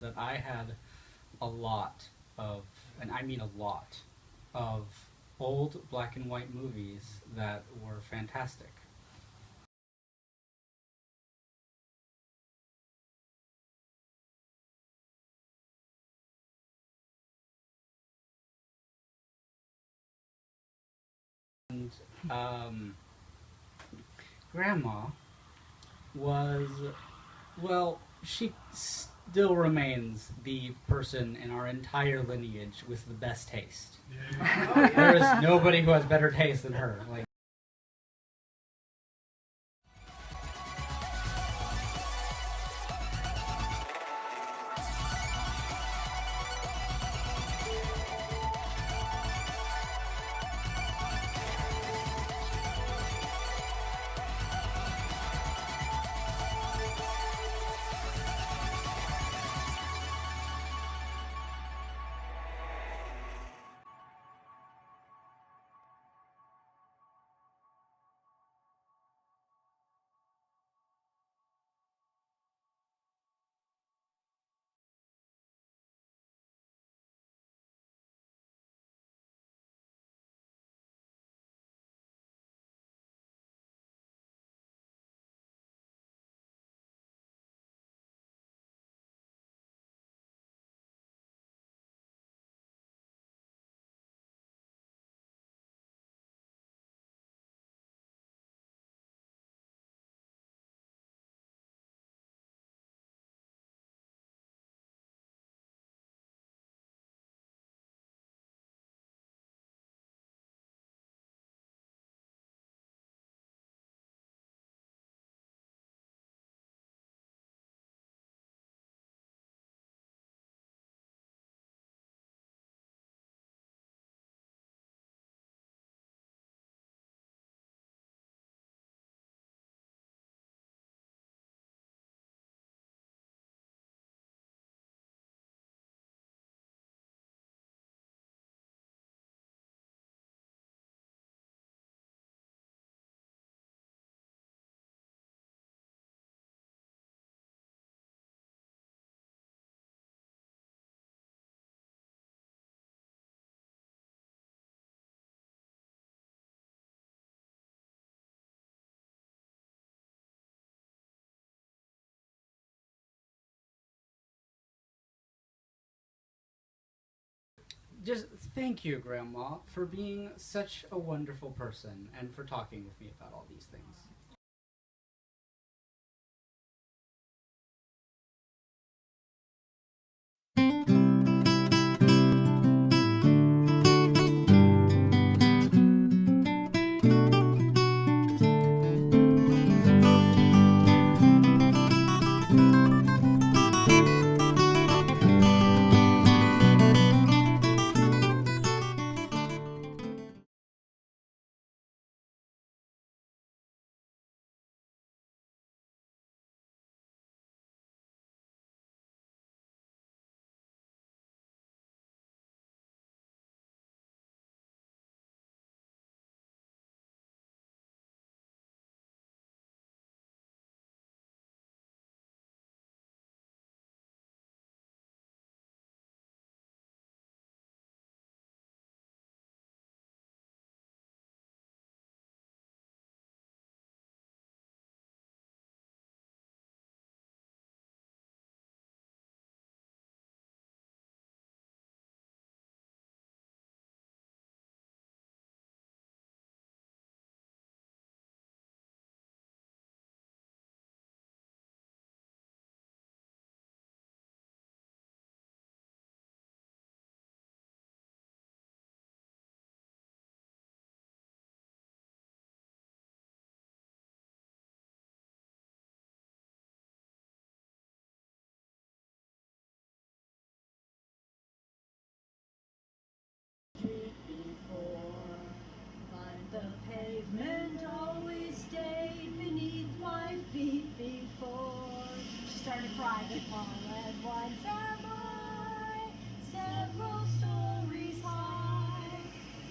that I had a lot of, and I mean a lot, of old black and white movies that were fantastic. And um, Grandma was, well, she still remains the person in our entire lineage with the best taste. There is nobody who has better taste than her. Like, just thank you, Grandma, for being such a wonderful person and for talking with me about all these things. Before, but the pavement always stayed beneath my feet before. She started crying. All at once am I, several stories high,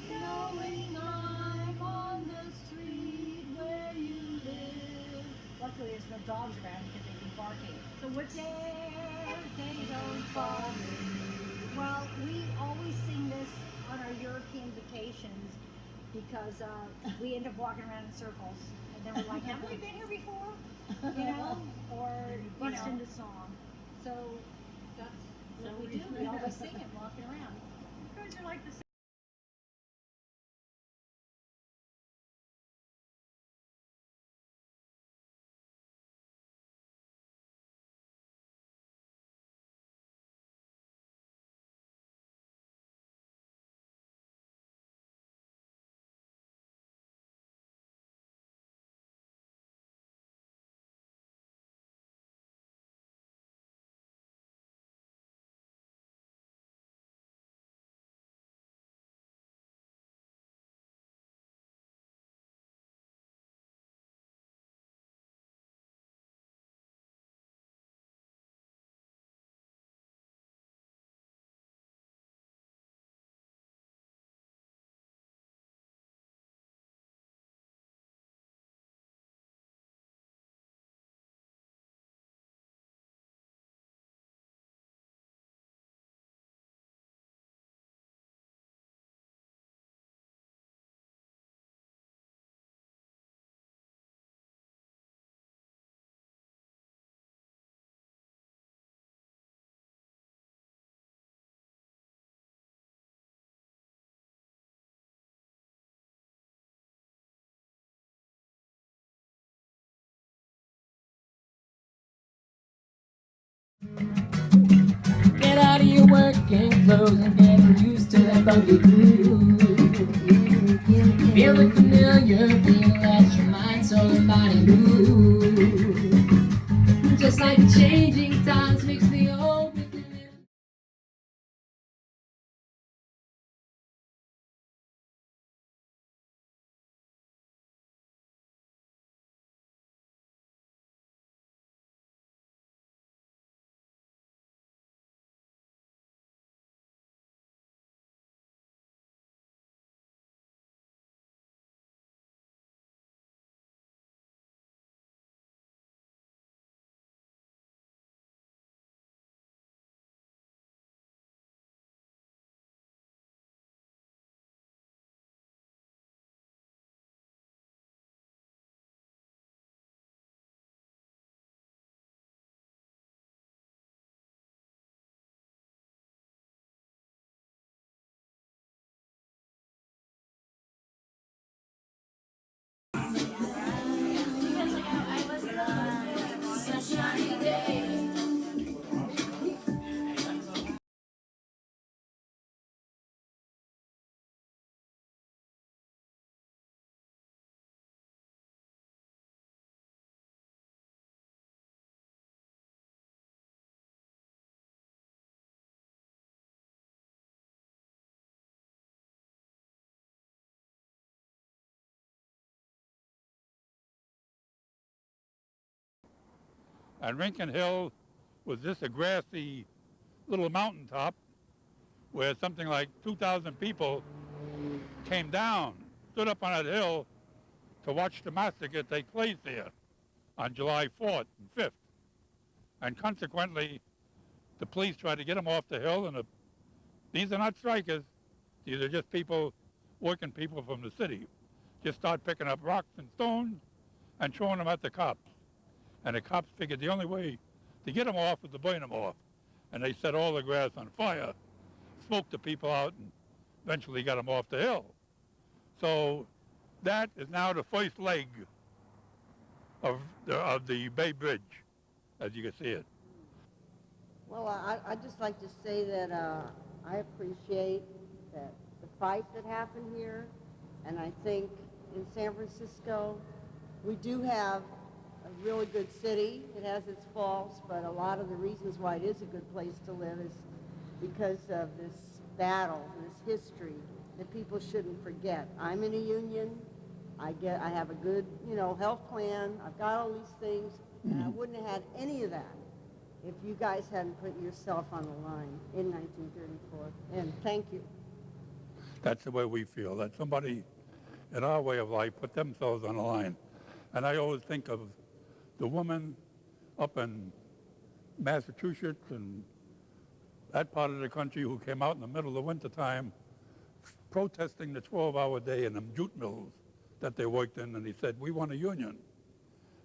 knowing I'm on the street where you live. Luckily, there's no dogs around because they'd be barking. So what's there? birthday don't fall. Well, we always sing this on our European vacations because we end up walking around in circles. And then we're like, haven't we been here before? You know? Or, burst into song. So that's what we do. We always sing it walking around. You guys are like the same. Get out of your working clothes and get used to that funky groove. Feel the familiar feel that your mind, soul, and body move. Just like changing times mix the old with the new. And Rincon Hill was just a grassy little mountaintop where something like 2,000 people came down, stood up on that hill to watch the massacre take place there on July 4th and 5th. And consequently, the police tried to get them off the hill, and these are not strikers. These are just people, working people from the city. Just start picking up rocks and stones and throwing them at the cops. And the cops figured the only way to get them off was to burn them off. And they set all the grass on fire, smoked the people out, and eventually got them off the hill. So that is now the first leg of the Bay Bridge, as you can see it. Well, I'd just like to say that I appreciate that the fight that happened here, and I think in San Francisco, we do have a really good city. It has its faults, but a lot of the reasons why it is a good place to live is because of this battle, this history that people shouldn't forget. I'm in a union. I have a good, health plan. I've got all these things, and I wouldn't have had any of that if you guys hadn't put yourself on the line in 1934. And thank you. That's the way we feel, that somebody in our way of life put themselves on the line. And I always think of the woman up in Massachusetts and that part of the country who came out in the middle of the winter time protesting the 12-hour day in them jute mills that they worked in, and he said, we want a union.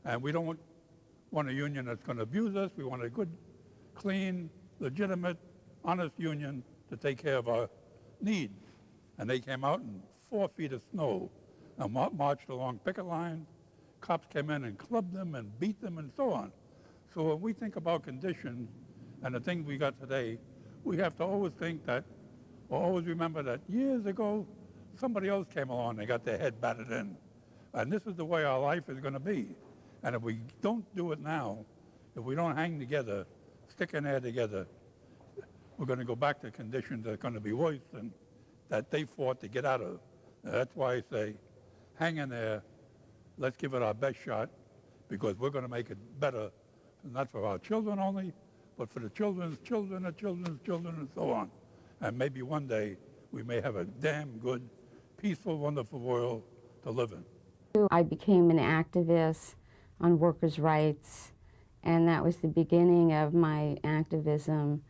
And we don't want a union that's going to abuse us. We want a good, clean, legitimate, honest union to take care of our needs. And they came out in 4 feet of snow and marched along picket lines. Cops came in and clubbed them and beat them and so on. So when we think about conditions and the things we got today, we have to always think that, or always remember that years ago, somebody else came along and they got their head battered in. And this is the way our life is going to be. And if we don't do it now, if we don't hang together, stick in there together, we're going to go back to conditions that are going to be worse than that they fought to get out of. And that's why I say, hang in there, let's give it our best shot, because we're going to make it better, not for our children only, but for the children's children, the children's children, and so on. And maybe one day we may have a damn good, peaceful, wonderful world to live in. I became an activist on workers' rights, and that was the beginning of my activism.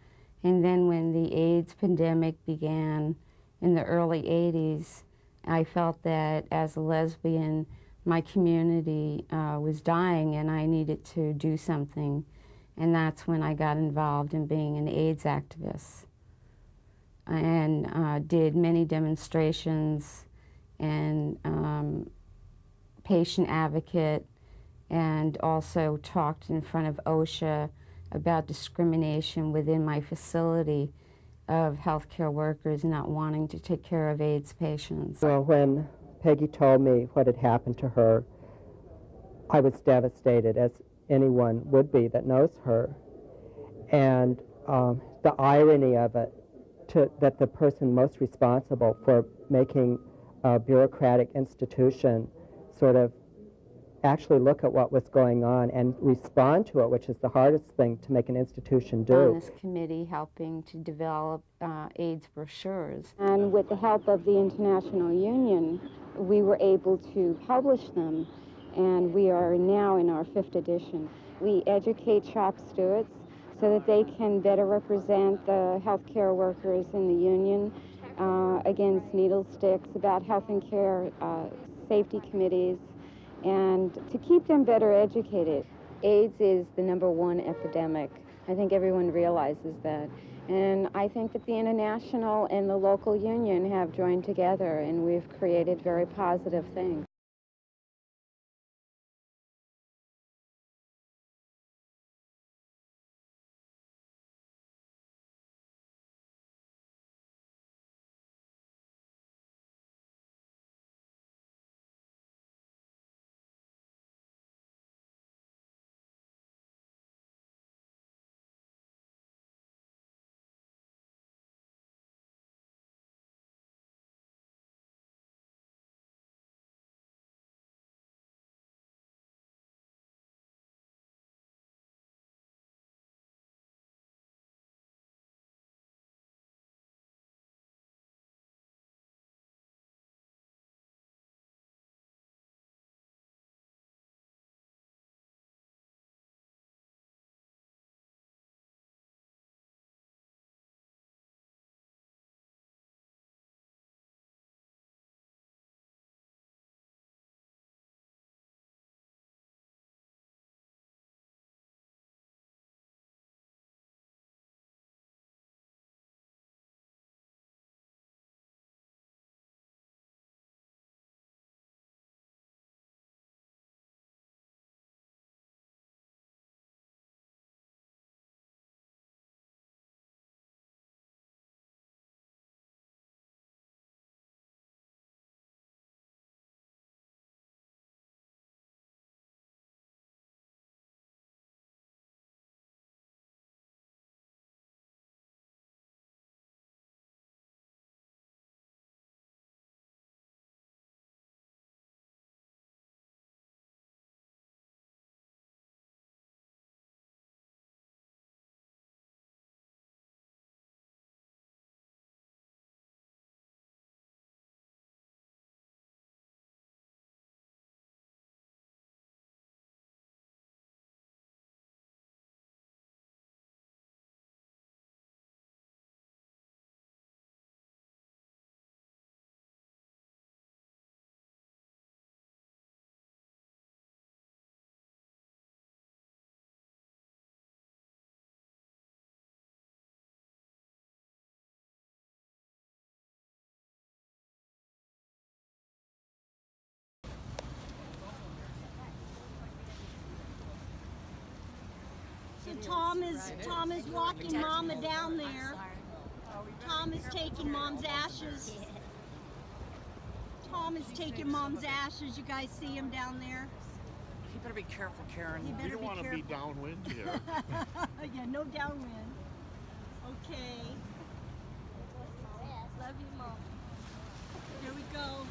And then when the AIDS pandemic began in the early 80s, I felt that as a lesbian, my community was dying and I needed to do something. And that's when I got involved in being an AIDS activist and did many demonstrations and patient advocate, and also talked in front of OSHA about discrimination within my facility of healthcare workers not wanting to take care of AIDS patients. Well, when Peggy told me what had happened to her, I was devastated, as anyone would be that knows her. And the irony of it, that the person most responsible for making a bureaucratic institution sort of actually look at what was going on and respond to it, which is the hardest thing to make an institution do. On this committee helping to develop AIDS brochures. And with the help of the International Union, we were able to publish them, and we are now in our 5th edition. We educate shop stewards so that they can better represent the healthcare workers in the union against needle sticks, about health and care safety committees, and to keep them better educated. AIDS is the #1 epidemic. I think everyone realizes that. And I think that the international and the local union have joined together, and we've created very positive things. Tom is walking Mama down there. Tom is taking Mom's ashes. Tom is taking Mom's ashes. You guys see him down there? You better be careful, Karen. You We better don't be want to careful. be downwind here. Yeah, no downwind. Okay. Love you, Mom. Here we go.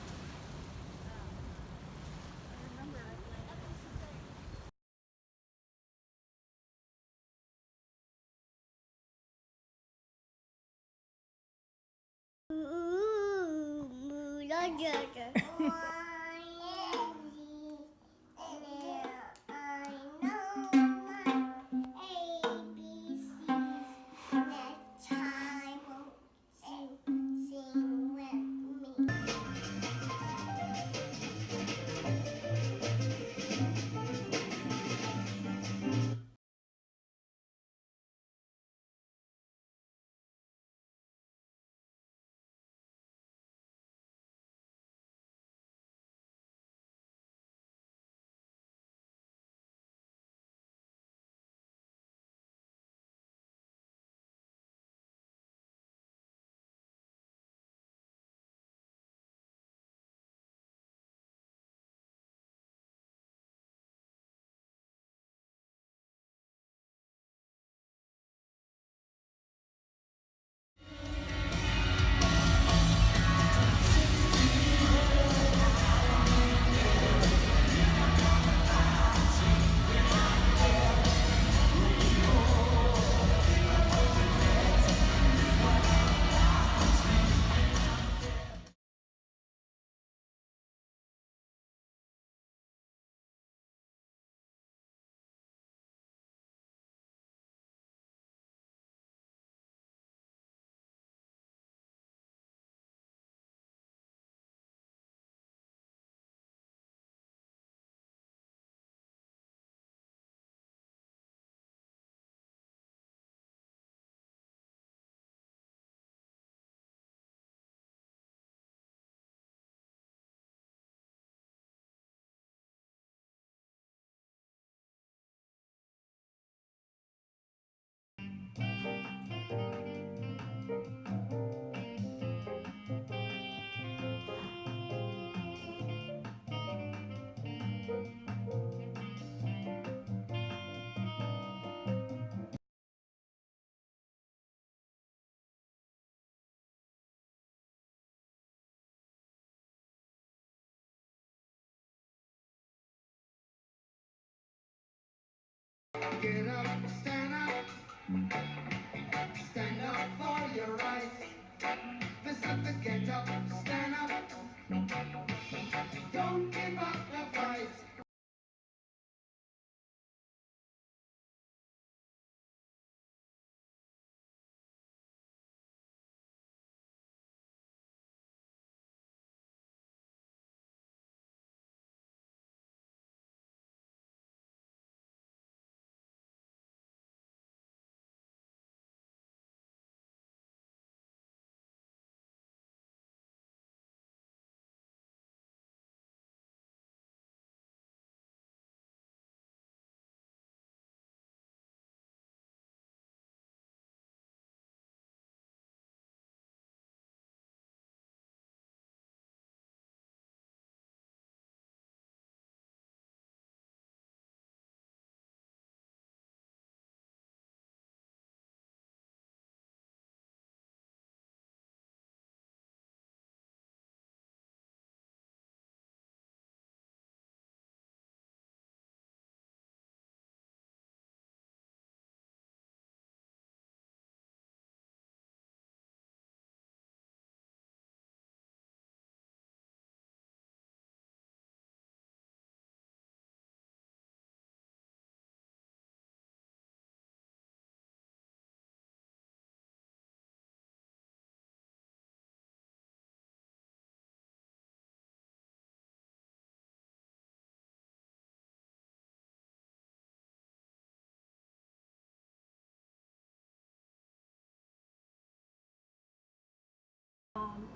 Get up, stand up for your rights. Listen, get up, stand up. Don't give up the fight.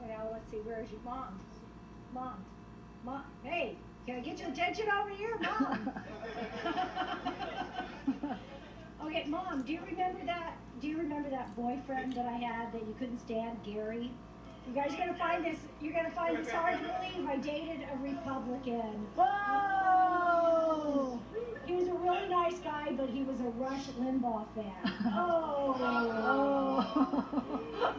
Now let's see, where's your mom? Mom, hey, can I get your attention over here, Mom? Okay, Mom, do you remember that? Do you remember that boyfriend that I had that you couldn't stand, Gary? You guys are gonna find this. You're gonna find this hard to believe. I dated a Republican. Whoa! He was a really nice guy, but he was a Rush Limbaugh fan. Oh.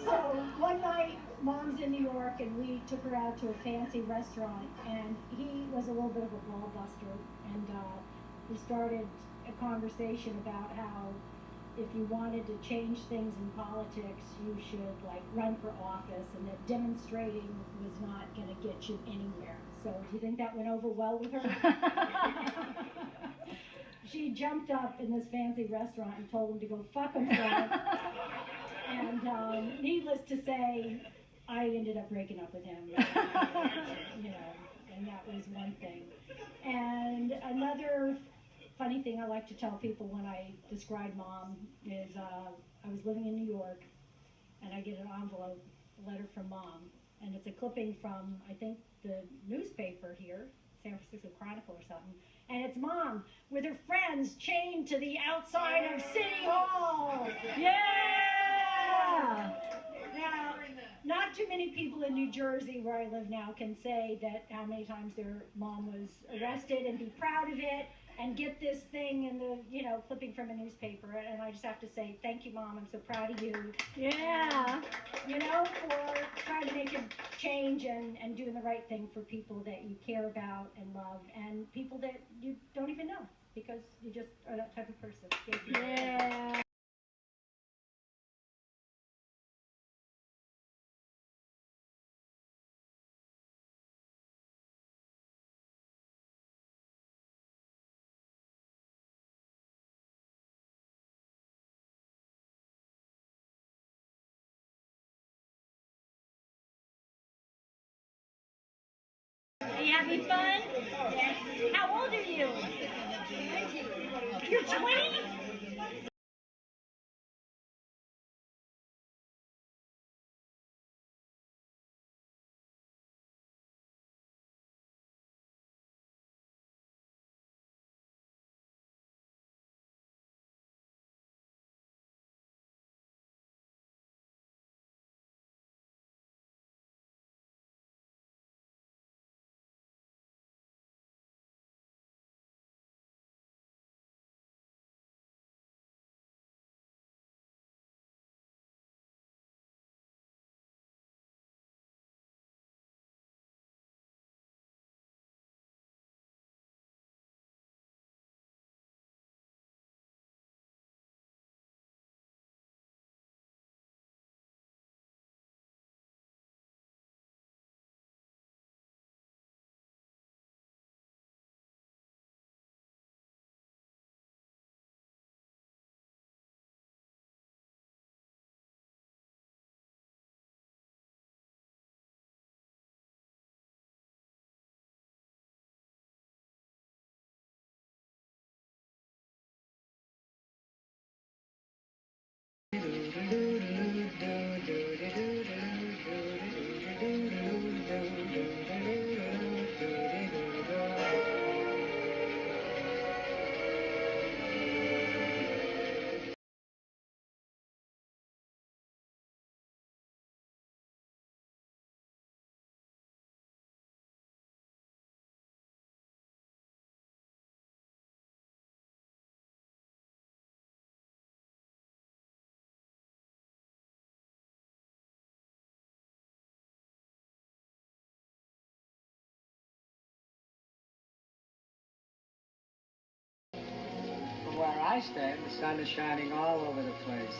So one night, Mom's in New York, and we took her out to a fancy restaurant, and he was a little bit of a ball buster, and we started a conversation about how if you wanted to change things in politics, you should like run for office, and that demonstrating was not going to get you anywhere. So do you think that went over well with her? She jumped up in this fancy restaurant and told him to go fuck himself. And needless to say, I ended up breaking up with him. You know, and that was one thing. And another funny thing I like to tell people when I describe Mom is I was living in New York, and I get an envelope, a letter from Mom, and it's a clipping from, I think, the newspaper here, San Francisco Chronicle or something, and it's Mom with her friends chained to the outside of City Hall. Yeah! Now, not too many people in New Jersey, where I live now, can say that how many times their mom was arrested and be proud of it and get this thing in the, you know, clipping from a newspaper. And I just have to say, thank you, Mom. I'm so proud of you. Yeah. You know, for trying to make a change and doing the right thing for people that you care about and love, and people that you don't even know, because you just are that type of person. Yeah. Are you having fun? Yes. How old are you? 20. You're 20? From where I stand, the sun is shining all over the place.